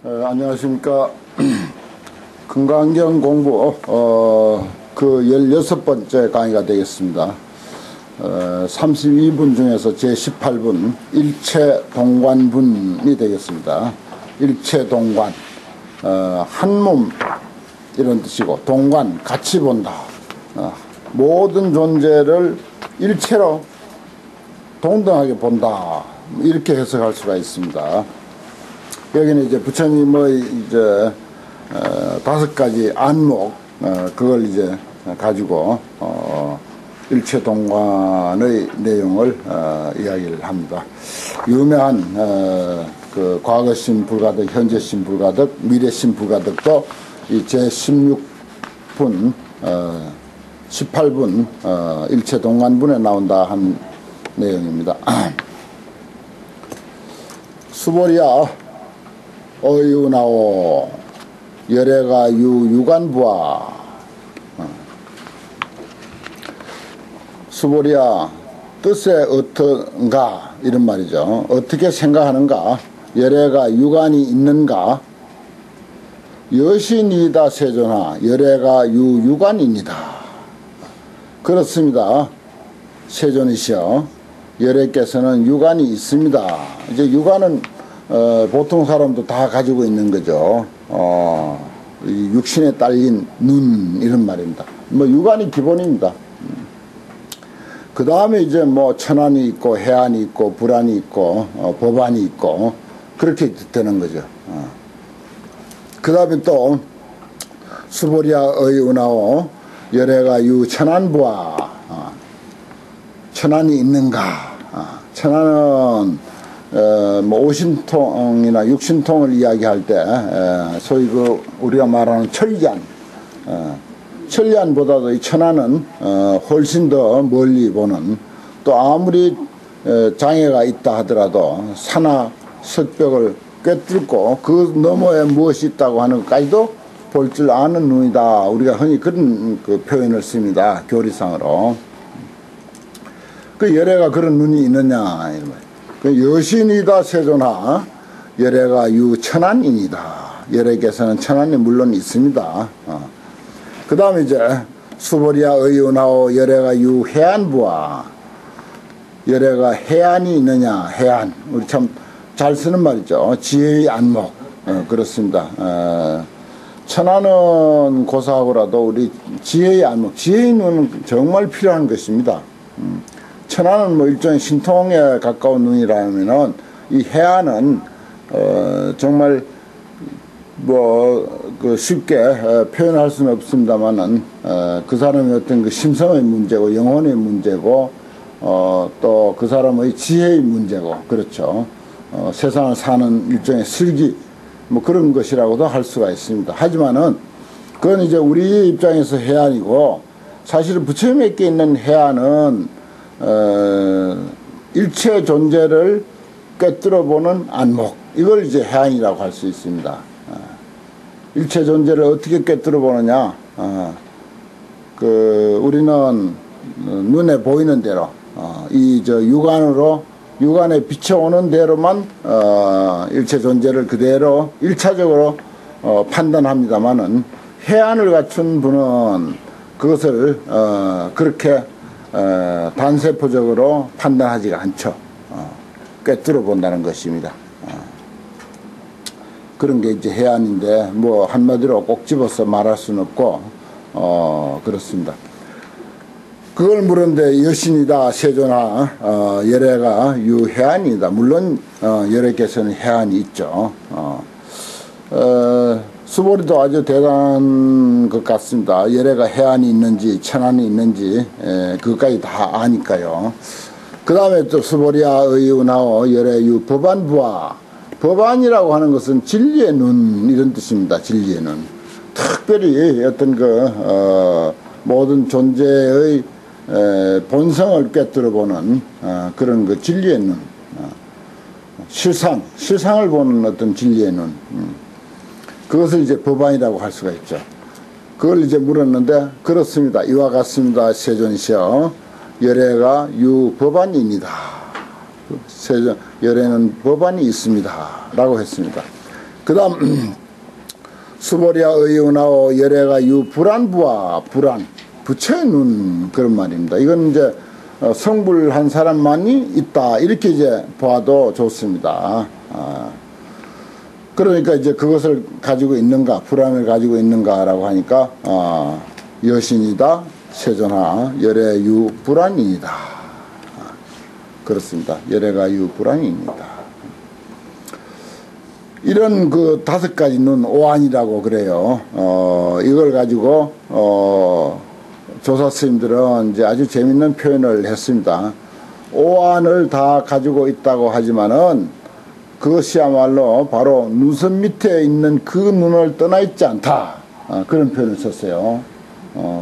안녕하십니까. 금강경 공부 그 16번째 강의가 되겠습니다. 32분 중에서 제18분 일체동관분이 되겠습니다. 일체동관, 한몸 이런 뜻이고, 동관 같이 본다. 모든 존재를 일체로 동등하게 본다, 이렇게 해석할 수가 있습니다. 여기는 이제 부처님의 이제 5가지 안목, 그걸 이제 가지고 일체동관의 내용을 이야기를 합니다. 유명한 그 과거신 불가득, 현재신 불가득, 미래신 불가득도 이 제16분 18분 일체동관분에 나온다 한 내용입니다. 수보리야 어이우나오 열애가 유유관부아. 수보리야 뜻에 어떤가, 이런 말이죠. 어떻게 생각하는가, 열애가 유관이 있는가. 여신이다 세존하 열애가 유유관입니다. 그렇습니다. 세존이시여, 열애께서는 유관이 있습니다. 이제 유관은 보통 사람도 다 가지고 있는 거죠. 이 육신에 딸린 눈, 이런 말입니다. 뭐 유관이 기본입니다. 그 다음에 이제 뭐 천안이 있고 해안이 있고 불안이 있고 법안이 있고 그렇게 되는 거죠. 그 다음에 또 수보리아의 은하오 열애가 유 천안부아. 천안이 있는가. 천안은 뭐 오신통이나 육신통을 이야기할 때 소위 그 우리가 말하는 천리안, 천리안보다도 이 천안은 훨씬 더 멀리 보는, 또 아무리 장애가 있다 하더라도 산하 석벽을 꿰뚫고 그 너머에 무엇이 있다고 하는 것까지도 볼 줄 아는 눈이다. 우리가 흔히 그런 그 표현을 씁니다. 교리상으로. 그 열애가 그런 눈이 있느냐, 이런 말. 그 여신이다 세존하 열애가 유천안이니다. 열애께서는 천안이 물론 있습니다. 그 다음에 이제 수보리아 의은하오 열애가 유해안부아. 열애가 해안이 있느냐. 해안, 우리 참 잘 쓰는 말이죠. 지혜의 안목. 그렇습니다. 천안은 고사하고라도 우리 지혜의 안목, 지혜의 눈은 정말 필요한 것입니다. 천안은 뭐 일종의 신통에 가까운 눈이라면은 이 해안은 정말 뭐 그 쉽게 표현할 수는 없습니다만은 그 사람의 어떤 그 심성의 문제고 영혼의 문제고 또 그 사람의 지혜의 문제고, 그렇죠. 세상을 사는 일종의 슬기, 뭐 그런 것이라고도 할 수가 있습니다. 하지만은 그건 이제 우리 입장에서 해안이고, 사실은 부처님에게 있는 해안은 일체 존재를 꿰뚫어 보는 안목, 이걸 이제 해안이라고 할 수 있습니다. 일체 존재를 어떻게 꿰뚫어 보느냐. 그 우리는 눈에 보이는 대로 이 저 육안에 비춰오는 대로만 일체 존재를 그대로 1차적으로 판단합니다만은, 해안을 갖춘 분은 그것을 그렇게 단세포적으로 판단하지가 않죠. 꿰뚫어 본다는 것입니다. 그런 게 이제 해안인데, 뭐 한마디로 꼭 집어서 말할 수는 없고 그렇습니다. 그걸 물었는데 여신이다 세존하 열애가 유해안이다. 물론 열애께서는 해안이 있죠. 수보리도 아주 대단한 것 같습니다. 열애가 해안이 있는지 천안이 있는지 그것까지 다 아니까요. 그 다음에 또 수보리아 의은하오 열애 유 법안부아. 법안이라고 하는 것은 진리의 눈, 이런 뜻입니다. 진리의 눈. 특별히 어떤 그 모든 존재의 본성을 꿰뚫어 보는 그런 그 진리의 눈, 실상을 보는 어떤 진리의 눈, 그것을 이제 법안이라고 할 수가 있죠. 그걸 이제 물었는데, 그렇습니다. 이와 같습니다. 세존이시여, 열애가 유법안입니다. 열애는 법안이 있습니다 라고 했습니다. 그 다음 수보리아 의운하오 열애가 유 불안부와 불안 부처의 눈 그런 말입니다. 이건 이제 성불한 사람만이 있다 이렇게 이제 봐도 좋습니다. 그러니까 이제 그것을 가지고 있는가 불안을 가지고 있는가라고 하니까 여신이다 세존하 열애 유 불안이다. 그렇습니다. 열애가 유 불안입니다. 이런 그 5가지 눈 오안이라고 그래요. 이걸 가지고 조사 스님들은 이제 아주 재밌는 표현을 했습니다. 오안을 다 가지고 있다고 하지만은 그것이야말로 바로 눈썹 밑에 있는 그 눈을 떠나 있지 않다. 그런 표현을 썼어요.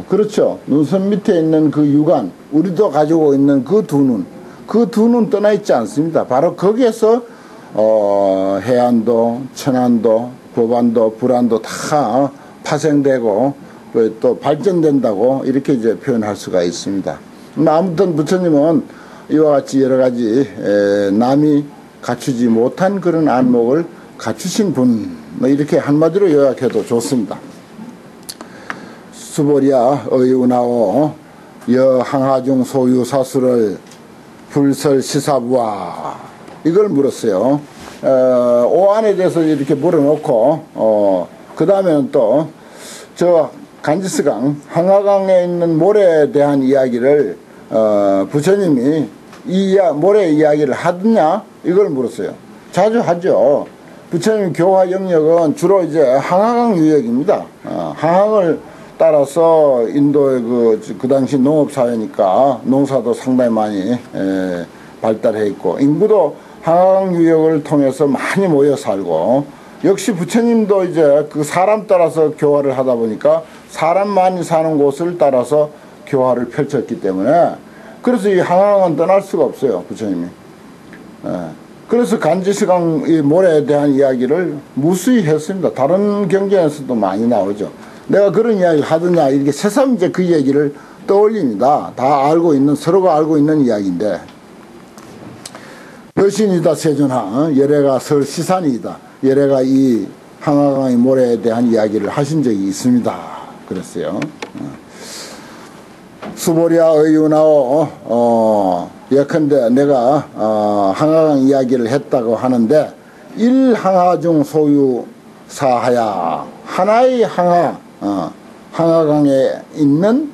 그렇죠. 눈썹 밑에 있는 그 육안, 우리도 가지고 있는 그 두 눈, 그 두 눈 떠나 있지 않습니다. 바로 거기에서 해안도, 천안도, 법안도, 불안도 다 파생되고 또 발전된다고 이렇게 이제 표현할 수가 있습니다. 아무튼 부처님은 이와 같이 여러 가지 남이 갖추지 못한 그런 안목을 갖추신 분, 이렇게 한마디로 요약해도 좋습니다. 수보리아 의운하오 여항하중 소유사수를 불설시사부와 이걸 물었어요. 오안에 대해서 이렇게 물어놓고 그 다음에는 또 저 간지스강 항하강에 있는 모래에 대한 이야기를 부처님이 모래 이야기를 하느냐 이걸 물었어요. 자주 하죠. 부처님 교화 영역은 주로 이제 항하강 유역입니다. 항항을 따라서 인도의 그 당시 농업사회니까 농사도 상당히 많이 발달해 있고 인구도 항하강 유역을 통해서 많이 모여 살고 역시 부처님도 이제 그 사람 따라서 교화를 하다 보니까 사람 많이 사는 곳을 따라서 교화를 펼쳤기 때문에 그래서 이 항하강은 떠날 수가 없어요. 부처님이. 그래서 간지스강 이 모래에 대한 이야기를 무수히 했습니다. 다른 경전에서도 많이 나오죠. 내가 그런 이야기를 하더냐 이렇게 새삼 이제 그 얘기를 떠올립니다. 다 알고 있는 서로가 알고 있는 이야기인데 여신이다 세존하 열애가 설시산이다. 열애가 이 항하강의 모래에 대한 이야기를 하신 적이 있습니다. 그랬어요. 수보리아 의운하오 예컨대 내가 항하강 이야기를 했다고 하는데 일항하중 소유사하야 하나의 항하강에 있는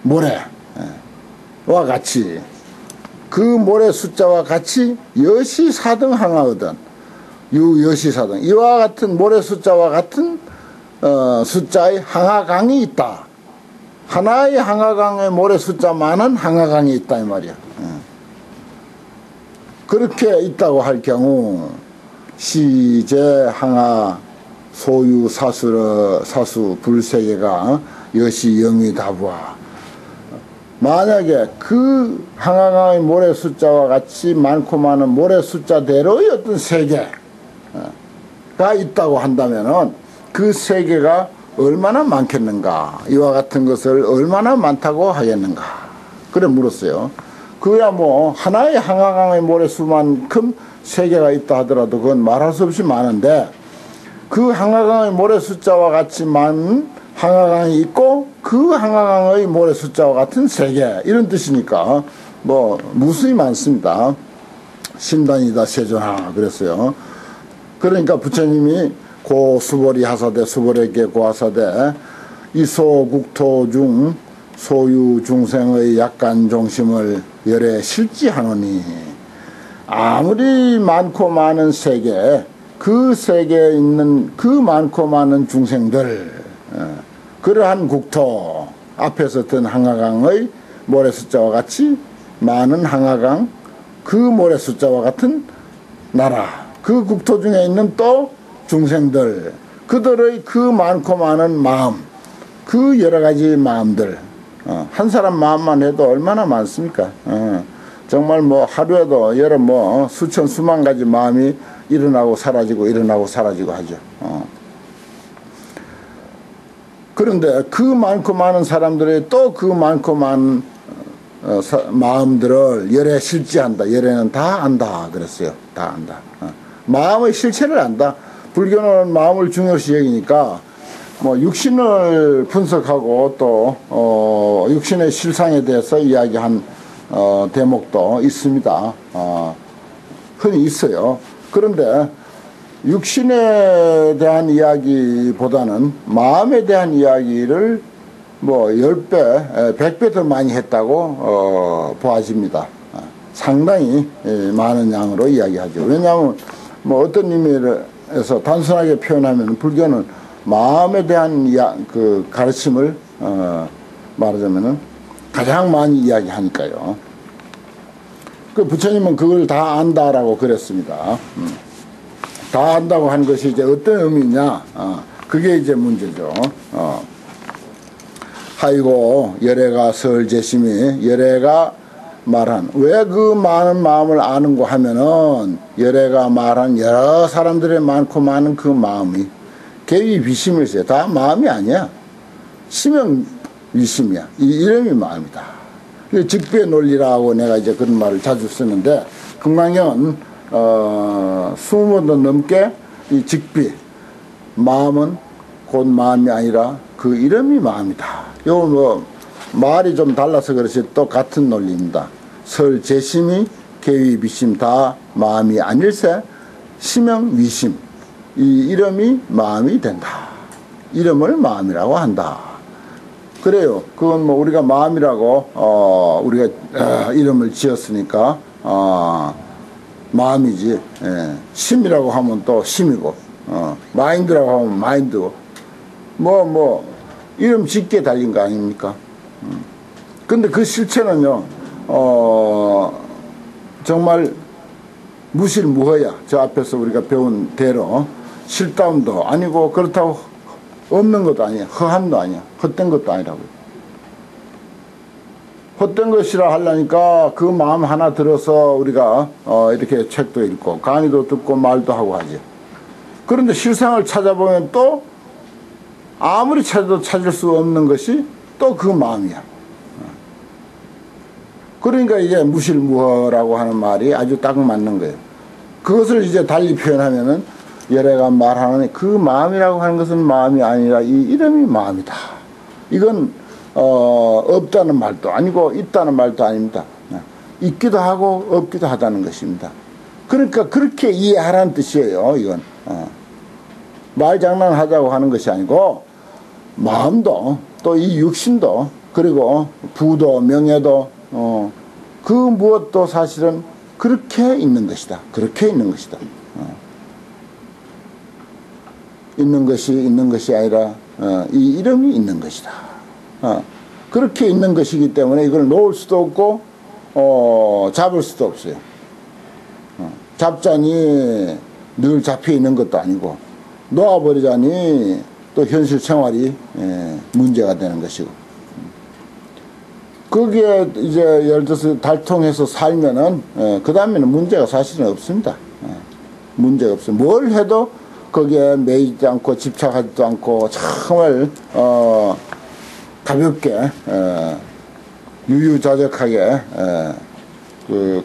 모래와 같이 그 모래 숫자와 같이 여시사등 항하거든. 유여시사등 이와 같은 모래 숫자와 같은 숫자의 항하강이 있다. 하나의 항하강의 모래 숫자만은 항하강이 있다 이 말이야. 그렇게 있다고 할 경우 시제 항하 소유 사수 불세계가 여시 영이 다부하 만약에 그 항하강의 모래 숫자와 같이 많고 많은 모래 숫자대로의 어떤 세계가 있다고 한다면은 그 세계가 얼마나 많겠는가 이와 같은 것을 얼마나 많다고 하겠는가 그래 물었어요. 그야 뭐 하나의 항하강의 모래수만큼 세계가 있다 하더라도 그건 말할 수 없이 많은데 그 항하강의 모래 숫자와 같이 많은 항하강이 있고 그 항하강의 모래 숫자와 같은 세계 이런 뜻이니까 뭐 무수히 많습니다. 심단이다 세존하 그랬어요. 그러니까 부처님이 고 수보리 하사대 수보리에게 고하사대 이소국토 중 소유 중생의 약간 종심을 열에 실지하노니 아무리 많고 많은 세계 그 세계에 있는 그 많고 많은 중생들 그러한 국토 앞에서 든 항하강의 모래 숫자와 같이 많은 항하강 그 모래 숫자와 같은 나라 그 국토 중에 있는 또 중생들 그들의 그 많고 많은 마음 그 여러 가지 마음들 한 사람 마음만 해도 얼마나 많습니까? 정말 뭐 하루에도 여러 뭐 수천 수만 가지 마음이 일어나고 사라지고 하죠. 그런데 그 많고 많은 사람들의 또 그 많고 많은 마음들을 열에 실지한다. 열에는 다 안다 그랬어요. 다 안다. 마음의 실체를 안다. 불교는 마음을 중요시 여기니까 뭐 육신을 분석하고 또 육신의 실상에 대해서 이야기한 대목도 있습니다. 흔히 있어요. 그런데 육신에 대한 이야기보다는 마음에 대한 이야기를 뭐 10배, 100배 더 많이 했다고 보아집니다. 상당히 많은 양으로 이야기하죠. 왜냐하면 뭐 어떤 의미에서 단순하게 표현하면 불교는 마음에 대한 그 가르침을 말하자면은 가장 많이 이야기하니까요. 그 부처님은 그걸 다 안다라고 그랬습니다. 다 안다고 하는 것이 이제 어떤 의미냐? 그게 이제 문제죠. 하이고 열애가 설제심이 열애가 말한 왜 그 많은 마음을 아는고 하면은 열애가 말한 여러 사람들의 많고 많은 그 마음이 개위 비심일세 다 마음이 아니야. 심형 위심이야. 이 이름이 마음이다. 직비의 논리라고 내가 이제 그런 말을 자주 쓰는데 금강경은 20번도 넘게 이 직비 마음은 곧 마음이 아니라 그 이름이 마음이다. 요 뭐 말이 좀 달라서 그렇지 또 같은 논리입니다. 설 재심이 개위 비심 다 마음이 아닐세 심형 위심 이 이름이 마음이 된다. 이름을 마음이라고 한다. 그래요. 그건 뭐 우리가 마음이라고 우리가 이름을 지었으니까 마음이지. 심이라고 하면 또 심이고 마인드라고 하면 마인드고 뭐 이름 짓게 달린 거 아닙니까? 근데 그 실체는요 정말 무실무허야. 저 앞에서 우리가 배운 대로 실다움도 아니고 그렇다고 없는 것도 아니야. 허함도 아니야. 헛된 것도 아니라고. 헛된 것이라 하려니까 그 마음 하나 들어서 우리가 이렇게 책도 읽고 강의도 듣고 말도 하고 하지. 그런데 실상을 찾아보면 또 아무리 찾아도 찾을 수 없는 것이 또 그 마음이야. 그러니까 이제 무실무허라고 하는 말이 아주 딱 맞는 거예요. 그것을 이제 달리 표현하면은 열애가 말하는 그 마음이라고 하는 것은 마음이 아니라 이 이름이 마음이다. 이건 없다는 말도 아니고 있다는 말도 아닙니다. 있기도 하고 없기도 하다는 것입니다. 그러니까 그렇게 이해하라는 뜻이에요. 이건 말장난하자고 하는 것이 아니고 마음도 또 이 육신도 그리고 부도 명예도 그 무엇도 사실은 그렇게 있는 것이다. 그렇게 있는 것이다. 있는 것이 아니라 이 이름이 있는 것이다. 그렇게 있는 것이기 때문에 이걸 놓을 수도 없고 잡을 수도 없어요. 잡자니 늘 잡혀 있는 것도 아니고 놓아버리자니 또 현실 생활이 문제가 되는 것이고 거기에 이제 예를 들어서 달통해서 살면은 그 다음에는 문제가 사실은 없습니다. 문제가 없어요. 뭘 해도 거기에 매이지 않고 집착하지도 않고 정말 가볍게 유유자적하게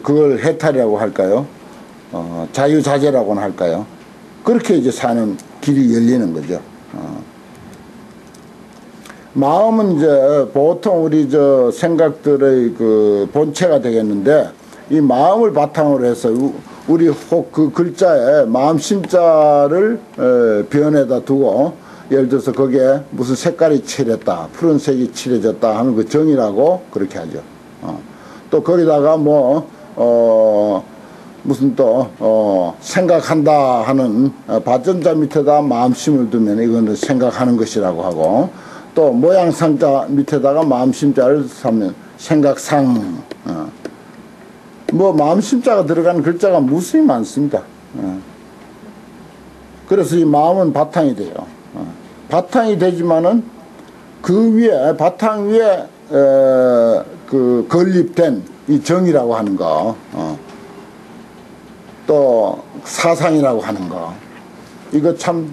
그걸 해탈이라고 할까요? 자유자재라고는 할까요? 그렇게 이제 사는 길이 열리는 거죠. 마음은 이제 보통 우리 저 생각들의 그 본체가 되겠는데 이 마음을 바탕으로 해서 우리 혹 그 글자에 마음 심자를 변에다 두고 예를 들어서 거기에 무슨 색깔이 칠했다 푸른색이 칠해졌다 하는 그 정이라고 그렇게 하죠. 또 거기다가 무슨 또 생각한다 하는 받전자 밑에다 마음심을 두면 이거는 생각하는 것이라고 하고 또 모양상자 밑에다가 마음심자를 사면 생각상 마음심자가 들어가는 글자가 무수히 많습니다. 그래서 이 마음은 바탕이 돼요. 바탕이 되지만은 그 위에 바탕 위에 그 건립된 이 정이라고 하는 거 또 사상이라고 하는 거 이거 참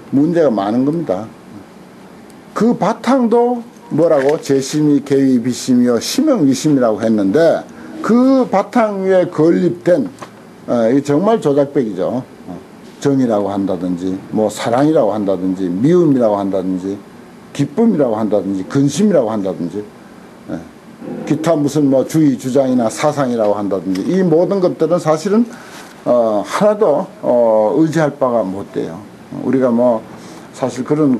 문제가 많은 겁니다. 그 바탕도 뭐라고 재심이 개위 비심이요 심형 위심이라고 했는데 그 바탕 위에 건립된 이 정말 조작백이죠. 정이라고 한다든지, 뭐 사랑이라고 한다든지, 미움이라고 한다든지, 기쁨이라고 한다든지, 근심이라고 한다든지, 기타 무슨 뭐 주의 주장이나 사상이라고 한다든지, 이 모든 것들은 사실은 하나도 의지할 바가 못 돼요. 우리가 뭐 사실 그런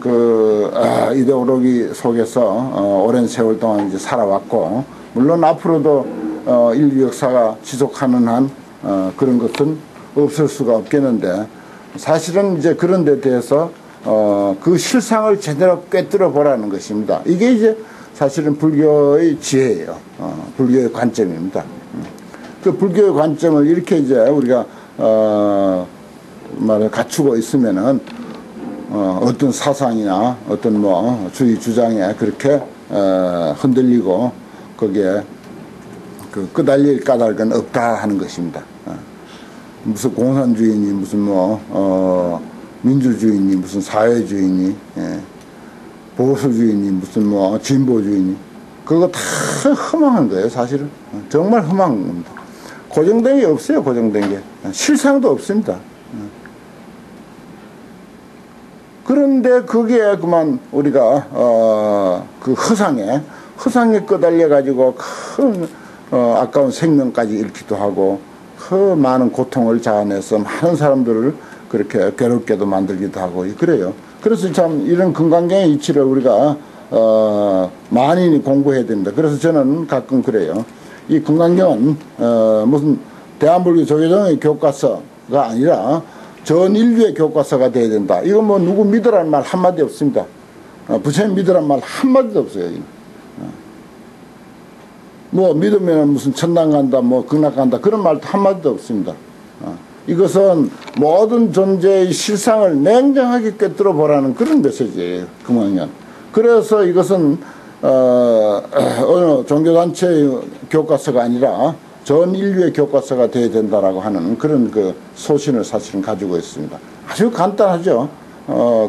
이데올로기 속에서 오랜 세월 동안 이제 살아왔고, 물론 앞으로도 인류 역사가 지속하는 한 그런 것은 없을 수가 없겠는데, 사실은 이제 그런 데 대해서 그 실상을 제대로 꿰뚫어 보라는 것입니다. 이게 이제 사실은 불교의 지혜예요. 불교의 관점입니다. 그 불교의 관점을 이렇게 이제 우리가 말을 갖추고 있으면은 어떤 사상이나 어떤 뭐 주의 주장에 그렇게 흔들리고 거기에 그 끄달릴 까닭은 없다 하는 것입니다. 무슨 공산주의니 무슨 뭐 민주주의니 무슨 사회주의니 보수주의니 무슨 뭐 진보주의니 그거 다 허망한 거예요. 사실은 정말 허망한 겁니다. 고정된 게 없어요. 고정된 게 실상도 없습니다. 그런데 거기에 그만 우리가 그 허상에 끄달려 가지고 큰 아까운 생명까지 잃기도 하고 그 많은 고통을 자아내서 많은 사람들을 그렇게 괴롭게도 만들기도 하고 그래요. 그래서 참 이런 금강경의 이치를 우리가 많이 공부해야 됩니다. 그래서 저는 가끔 그래요. 이 금강경은 무슨 대한불교 조계종의 교과서가 아니라 전 인류의 교과서가 돼야 된다. 이건 뭐 누구 믿으라는 말 한마디 없습니다. 부처님 믿으라는 말 한마디도 없어요. 뭐 믿으면 무슨 천당 간다 뭐 극락 간다 그런 말도 한마디도 없습니다. 이것은 모든 존재의 실상을 냉정하게 꿰뚫어 보라는 그런 메시지예요. 금강경. 그래서 이것은 어느 종교단체의 교과서가 아니라 전 인류의 교과서가 되어야 된다라고 하는 그런 그 소신을 사실은 가지고 있습니다. 아주 간단하죠.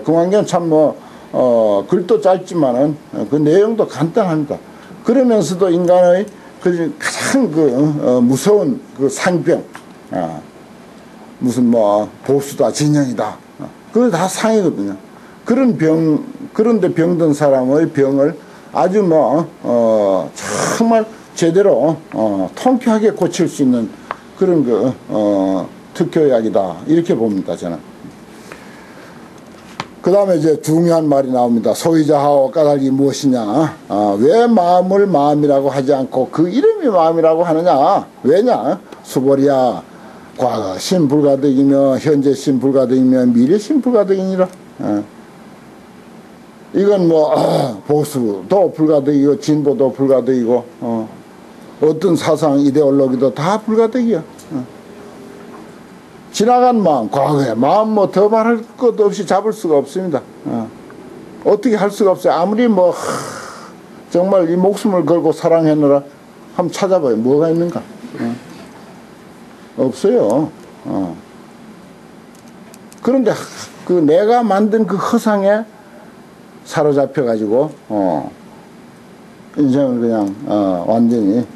금강경 참 글도 짧지만은 그 내용도 간단합니다. 그러면서도 인간의 그 가장 무서운 그 상병, 무슨 뭐 보수다 진영이다, 그게 다 상이거든요. 그런데 병든 사람의 병을 아주 정말 제대로 통쾌하게 고칠 수 있는 그런 특효약이다 이렇게 봅니다. 저는. 그 다음에 이제 중요한 말이 나옵니다. 소위자하오 까닭이 무엇이냐. 왜 마음을 마음이라고 하지 않고 그 이름이 마음이라고 하느냐. 왜냐. 수보리야. 과거 신불가득이며 현재 신불가득이며 미래 신불가득이니라. 이건 보수도 불가득이고 진보도 불가득이고 어떤 사상 이데올로기도 다 불가득이야. 지나간 마음, 과거의 마음 더 말할 것도 없이 잡을 수가 없습니다. 어떻게 할 수가 없어요. 아무리 정말 이 목숨을 걸고 사랑했느라 한번 찾아봐요. 뭐가 있는가? 없어요. 그런데 그 내가 만든 그 허상에 사로잡혀가지고 인생을 그냥 완전히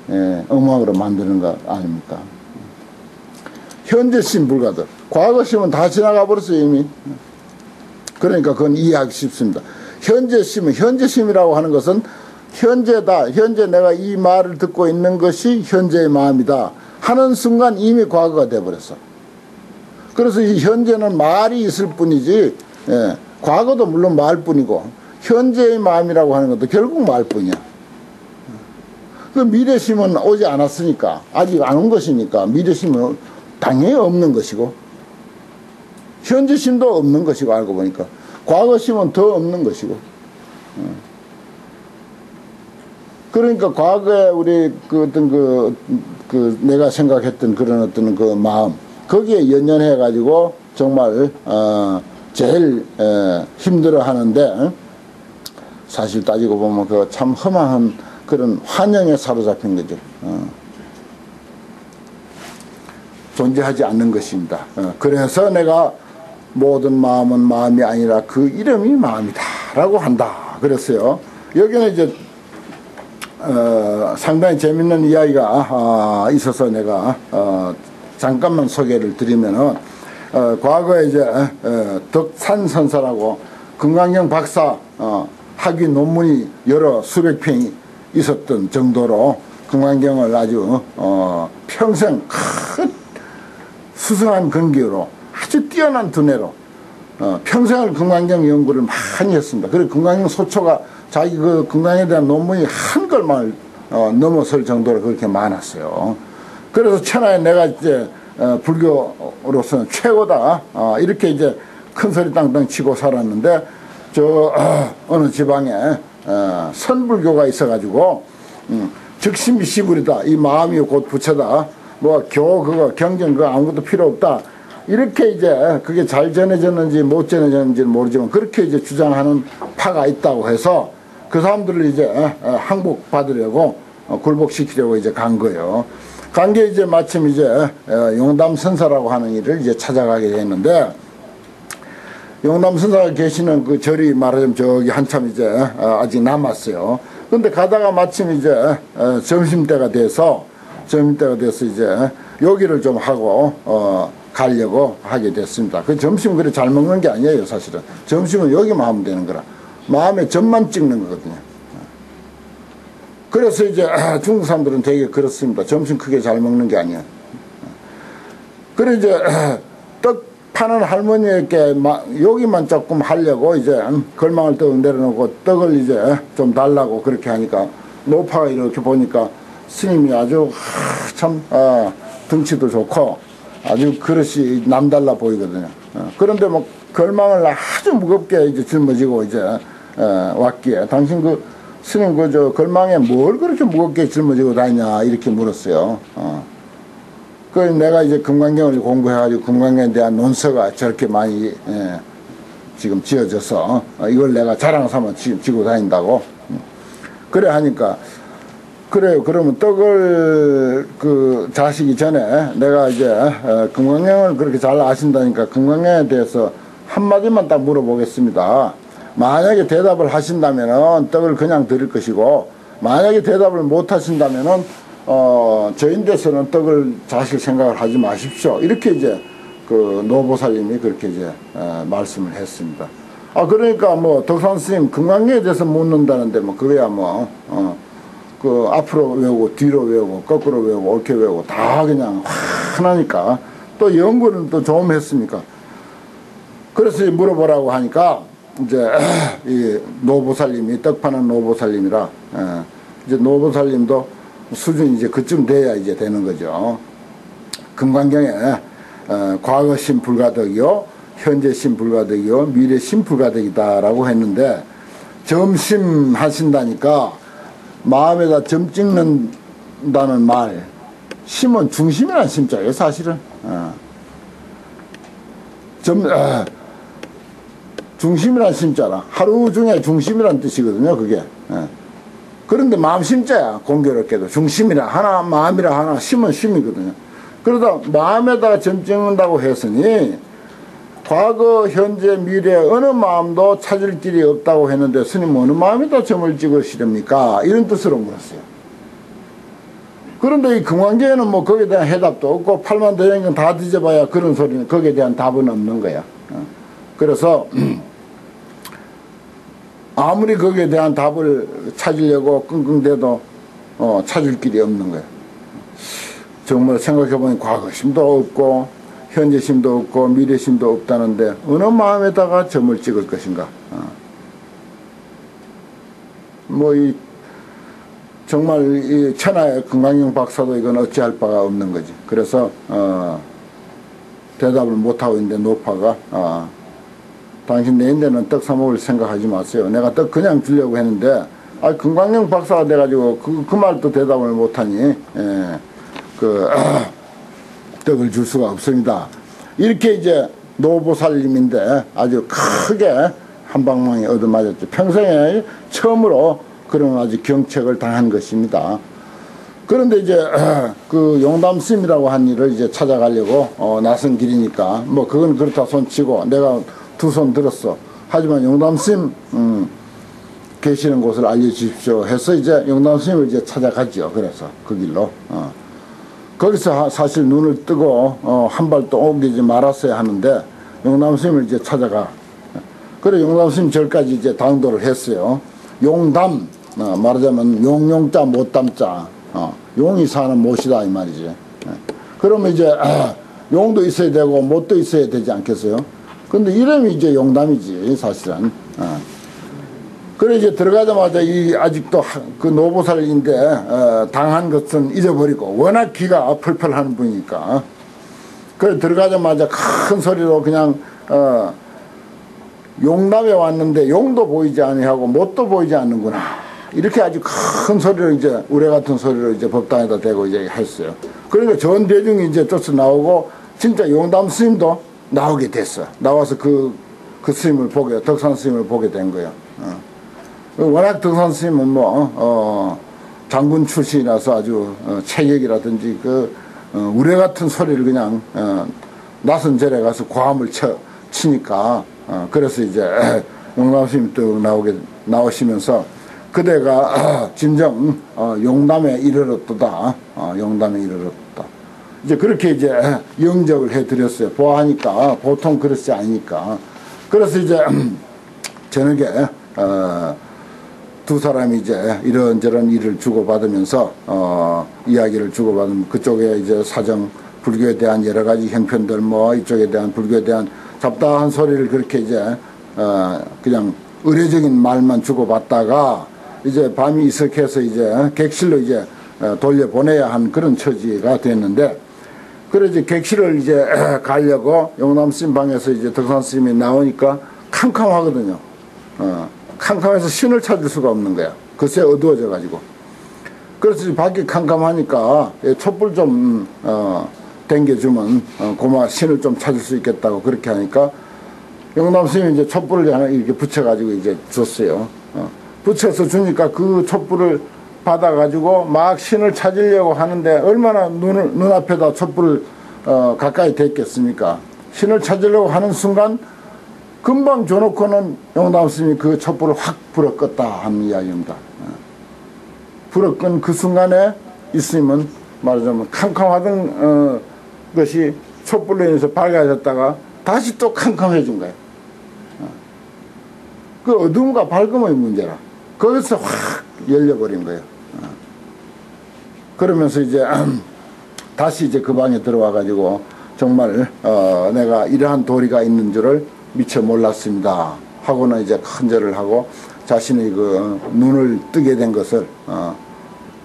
엉망으로 만드는 거 아닙니까? 현재심 불가득. 과거심은 다 지나가 버렸어요 이미. 그러니까 그건 이해하기 쉽습니다. 현재심이라고 하는 것은 현재다. 현재 내가 이 말을 듣고 있는 것이 현재의 마음이다 하는 순간 이미 과거가 돼버렸어. 그래서 이 현재는 말이 있을 뿐이지 과거도 물론 말뿐이고 현재의 마음이라고 하는 것도 결국 말뿐이야. 그 미래심은 오지 않았으니까 아직 안 온 것이니까 미래심은 당연히 없는 것이고 현재심도 없는 것이고 알고 보니까 과거심은 더 없는 것이고 그러니까 과거에 우리 내가 생각했던 그런 어떤 그 마음 거기에 연연해 가지고 정말 제일 힘들어 하는데 사실 따지고 보면 그 참 허망한 그런 환영에 사로잡힌 거죠. 존재하지 않는 것입니다. 그래서 내가 모든 마음은 마음이 아니라 그 이름이 마음이다 라고 한다 그랬어요. 여기는 이제 상당히 재밌는 이야기가 있어서 내가 잠깐만 소개를 드리면은 과거에 이제 덕산선사라고 금강경 박사 학위 논문이 여러 수백 편이 있었던 정도로 금강경을 아주 평생 큰 수승한 근기로 아주 뛰어난 두뇌로 평생을 금강경 연구를 많이 했습니다. 그리고 금강경 소초가 자기 그 금강에 대한 논문이 한걸만 넘어설 정도로 그렇게 많았어요. 그래서 천하에 내가 이제 불교로서는 최고다 이렇게 이제 큰 소리 땅땅 치고 살았는데 저 어느 지방에 선불교가 있어가지고 즉심이 시불이다, 이 마음이 곧 부처다, 뭐 교 그거 경전 그거 아무것도 필요 없다, 이렇게 이제 그게 잘 전해졌는지 못 전해졌는지는 모르지만 그렇게 이제 주장하는 파가 있다고 해서 그 사람들을 이제 항복받으려고 굴복시키려고 이제 간 거예요. 간 게 이제 마침 이제 용담선사라고 하는 일을 이제 찾아가게 됐는데, 용담선사가 계시는 그 절이 말하자면 저기 한참 이제 아직 남았어요. 근데 가다가 마침 이제 점심때가 돼서 이제 요기를 좀 하고 가려고 하게 됐습니다. 그 점심 그래 잘 먹는 게 아니에요. 사실은 점심은 여기만 하면 되는 거라 마음에 점만 찍는 거거든요. 그래서 이제 중국 사람들은 되게 그렇습니다. 점심 크게 잘 먹는 게 아니야. 그래 이제 떡 파는 할머니에게 여기만 조금 하려고 이제 걸망을 떡 내려놓고 떡을 이제 좀 달라고 그렇게 하니까 노파가 이렇게 보니까 스님이 아주 참 덩치도 좋고 아주 그릇이 남달라 보이거든요. 그런데 뭐 걸망을 아주 무겁게 이제 짊어지고 이제 왔기에, 당신 그 스님 그 저 걸망에 뭘 그렇게 무겁게 짊어지고 다니냐 이렇게 물었어요. 그 내가 이제 금강경을 공부해가지고 금강경에 대한 논서가 저렇게 많이 지금 지어져서 이걸 내가 자랑 삼아 지금 지고 다닌다고. 그래 하니까, 그래요. 그러면 떡을 그 자시기 전에 내가 이제 금강경을 그렇게 잘 아신다니까 금강경에 대해서 한마디만 딱 물어보겠습니다. 만약에 대답을 하신다면은 떡을 그냥 드릴 것이고, 만약에 대답을 못 하신다면은 저인데서는 떡을 자실 생각을 하지 마십시오. 이렇게 이제 그 노보살님이 그렇게 이제 말씀을 했습니다. 그러니까 뭐 덕산 스님 금강경에 대해서 묻는다는데 뭐 그거야 뭐 그 앞으로 외우고 뒤로 외우고 거꾸로 외우고 옳게 외우고 다 그냥 하나니까 또 연구는 또 좀 했습니까. 그래서 물어보라고 하니까 이제 이 노보살님이 떡 파는 노보살님이라 이제 노보살님도 수준이 이제 그쯤 돼야 이제 되는 거죠. 금강경에 과거 신불가덕이요, 현재 신불가덕이요, 미래 신불가덕이다라고 했는데, 점심 하신다니까 마음에다 점 찍는다는 말, 심은 중심이라는 심자예요 사실은. 중심이라는 심자라 하루 중에 중심이라는 뜻이거든요 그게. 그런데 마음 심자야. 공교롭게도 중심이라 하나, 마음이라 하나, 심은 심이거든요. 그러다 마음에다가 점 찍는다고 했으니 과거, 현재, 미래 어느 마음도 찾을 길이 없다고 했는데 스님 어느 마음에다 점을 찍으시렵니까? 이런 뜻으로 물었어요. 그런데 이 금강경에는 뭐 거기에 대한 해답도 없고 팔만 대장경 다 뒤져봐야 그런 소리는 거기에 대한 답은 없는 거야. 그래서 아무리 거기에 대한 답을 찾으려고 끙끙대도 찾을 길이 없는 거예요. 정말 생각해보니 과거심도 없고 현재심도 없고 미래심도 없다는데 어느 마음에다가 점을 찍을 것인가. 뭐 이 정말 이 천하의 금강경 박사도 이건 어찌할 바가 없는 거지. 그래서 대답을 못하고 있는데 노파가 당신 내인데는 떡 사먹을 생각하지 마세요. 내가 떡 그냥 주려고 했는데 금강경 박사가 돼가지고 그 말도 대답을 못하니 떡을 줄 수가 없습니다. 이렇게 이제 노보살님인데 아주 크게 한 방망이 얻어맞았죠. 평생에 처음으로 그런 아주 경책을 당한 것입니다. 그런데 이제 그 용담스님이라고 한 일을 이제 찾아가려고 나선 길이니까 뭐 그건 그렇다 손치고 내가 두 손 들었어. 하지만 용담스님 계시는 곳을 알려주십시오 해서 이제 용담스님을 이제 찾아가죠. 그래서 그 길로 거기서 사실 눈을 뜨고 한 발도 옮기지 말았어야 하는데 용담 스님을 이제 찾아가. 그래 용담 스님 절까지 이제 당도를 했어요. 용담 말하자면 용용자 못담자 용이 사는 못이다 이 말이지. 그러면 이제 용도 있어야 되고 못도 있어야 되지 않겠어요? 근데 이름이 이제 용담이지 사실은. 그래 이제 들어가자마자 이 아직도 그 노보살인데 당한 것은 잊어버리고 워낙 기가 펄펄하는 분이니까 그래 들어가자마자 큰 소리로 그냥 용담에 왔는데 용도 보이지 아니하고 못도 보이지 않는구나 이렇게 아주 큰 소리로 이제 우레 같은 소리로 이제 법당에다 대고 이제 했어요. 그러니까 전 대중이 이제 쫓아 나오고 진짜 용담 스님도 나오게 됐어. 나와서 그 스님을 보게 덕산 스님을 보게 된 거예요. 워낙 덕산 스님은 장군 출신이라서 아주 체격이라든지 우레 같은 소리를 그냥 낯선 절에 가서 고함을 치니까 그래서 이제 용담 스님이 또 나오시면서 그대가 진정 용담에 이르렀다. 용담에 이르렀다. 이제 그렇게 이제 영접을 해드렸어요. 보아하니까 보통 그렇지 않으니까. 그래서 이제 저녁에 두 사람이 이제 이런저런 일을 주고받으면서 이야기를 주고받으면 그쪽에 이제 사정 불교에 대한 여러 가지 형편들 이쪽에 대한 불교에 대한 잡다한 소리를 그렇게 이제 그냥 의례적인 말만 주고받다가 이제 밤이 이석해서 이제 객실로 이제 돌려보내야 한 그런 처지가 됐는데 그래 이제 객실을 이제 가려고 용담 스님 방에서 이제 덕산 스님이 나오니까 캄캄하거든요. 캄캄해서 신을 찾을 수가 없는 거야. 글쎄 어두워져 가지고. 그래서 밖이 캄캄하니까 촛불 좀 댕겨주면 고마 신을 좀 찾을 수 있겠다고 그렇게 하니까 용담 스님이 이제 촛불을 하나 이렇게 붙여가지고 이제 줬어요. 붙여서 주니까 그 촛불을 받아가지고 막 신을 찾으려고 하는데 얼마나 눈앞에다 촛불을 가까이 댔겠습니까? 신을 찾으려고 하는 순간 금방 줘놓고는 용담 스님이 그 촛불을 확 불어 껐다 하는 이야기입니다. 불어 끈 그 순간에 이 스님은 말하자면 캄캄하던 것이 촛불로 인해서 밝아졌다가 다시 또 캄캄해진 거예요. 그 어둠과 밝음의 문제라. 거기서 확 열려버린 거예요. 그러면서 이제 다시 이제 그 방에 들어와 가지고 정말 내가 이러한 도리가 있는 줄을 미처 몰랐습니다 하고는 이제 큰절을 하고 자신의 그 눈을 뜨게 된 것을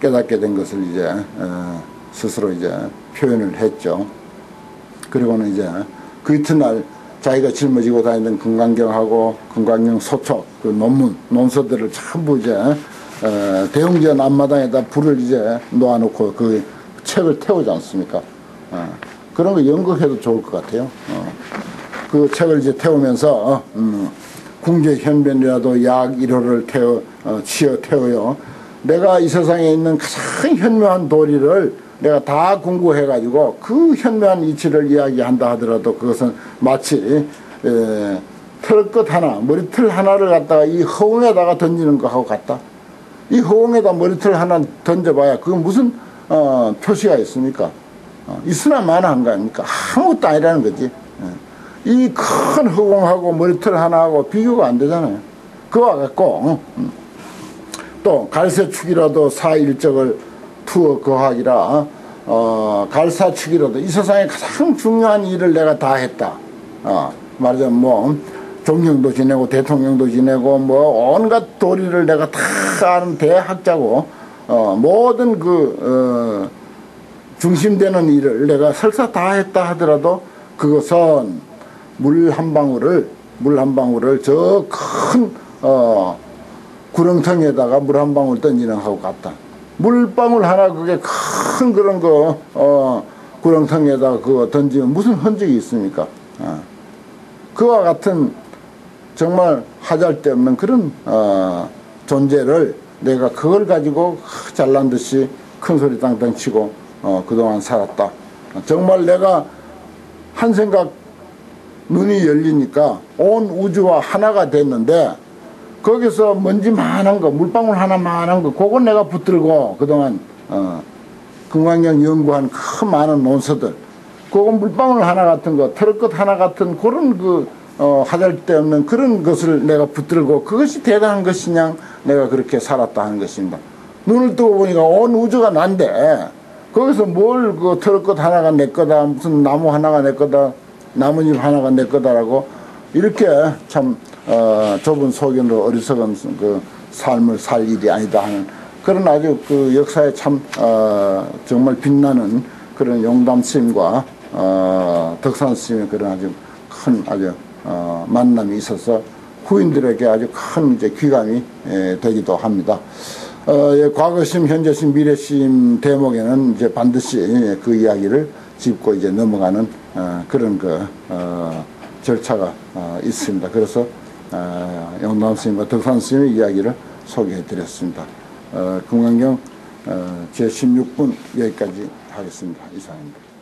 깨닫게 된 것을 이제 스스로 이제 표현을 했죠. 그리고는 이제 그 이튿날 자기가 짊어지고 다니던 금강경하고 금강경 소촉 그 논서들을 전부 이제 대웅전 앞마당에다 불을 이제 놓아놓고 그 책을 태우지 않습니까? 그런 거 연극해도 좋을 것 같아요. 그 책을 이제 태우면서 궁제 현변이라도 약 1호를 치어 태워요. 내가 이 세상에 있는 가장 현묘한 도리를 내가 다 공부해가지고 그 현묘한 이치를 이야기한다 하더라도 그것은 마치 털끝 하나, 머리털 하나를 갖다가 이 허공에다가 던지는 거하고 같다. 이 허공에다 머리털 하나 던져봐야 그건 무슨 표시가 있습니까? 있으나 마나 한 거 아닙니까? 아무것도 아니라는 거지. 이 큰 허공하고 머리털 하나하고 비교가 안 되잖아요. 그와 같고 또 갈새축이라도 사일적을 투어 거하기라 갈사축이라도 이 세상에 가장 중요한 일을 내가 다 했다. 말하자면 뭐 종경도 지내고 대통령도 지내고 뭐 온갖 도리를 내가 다 아는 대학자고 모든 그 중심되는 일을 내가 설사 다 했다 하더라도 그것은 물 한 방울을 저 큰 구렁텅이에다가 물 한 방울 던지는 하고 같다. 물방울 하나 그게 큰 그런 거 구렁텅이에다가 그거 던지면 무슨 흔적이 있습니까? 그와 같은 정말 하잘데없는 그런 존재를 내가 그걸 가지고 잘난 듯이 큰 소리 땅땅 치고 그동안 살았다. 정말 내가 한 생각 눈이 열리니까 온 우주와 하나가 됐는데 거기서 먼지만한 거 물방울 하나만한 거 그건 내가 붙들고 그동안 금강경 연구한 큰 많은 논서들, 그거 물방울 하나 같은 거, 트럭끝 하나 같은 그런 하잘데없는 그런 것을 내가 붙들고 그것이 대단한 것이냐, 내가 그렇게 살았다 하는 것입니다. 눈을 뜨고 보니까 온 우주가 난데 거기서 뭘 그 트럭끝 하나가 내 거다, 무슨 나무 하나가 내 거다, 나뭇잎 하나가 내 거다라고 이렇게 참 좁은 소견으로 어리석은 그 삶을 살 일이 아니다 하는 그런 아주 그 역사에 참 정말 빛나는 그런 용담 스님과 덕산 스님의 그런 아주 만남이 있어서 후인들에게 아주 큰 이제 귀감이 되기도 합니다. 과거심, 현재심, 미래심 대목에는 이제 반드시 그 이야기를 짚고 이제 넘어가는 그런 절차가 있습니다. 그래서 용담 스님과 덕산 스님의 이야기를 소개해 드렸습니다. 금강경 제16분 여기까지 하겠습니다. 이상입니다.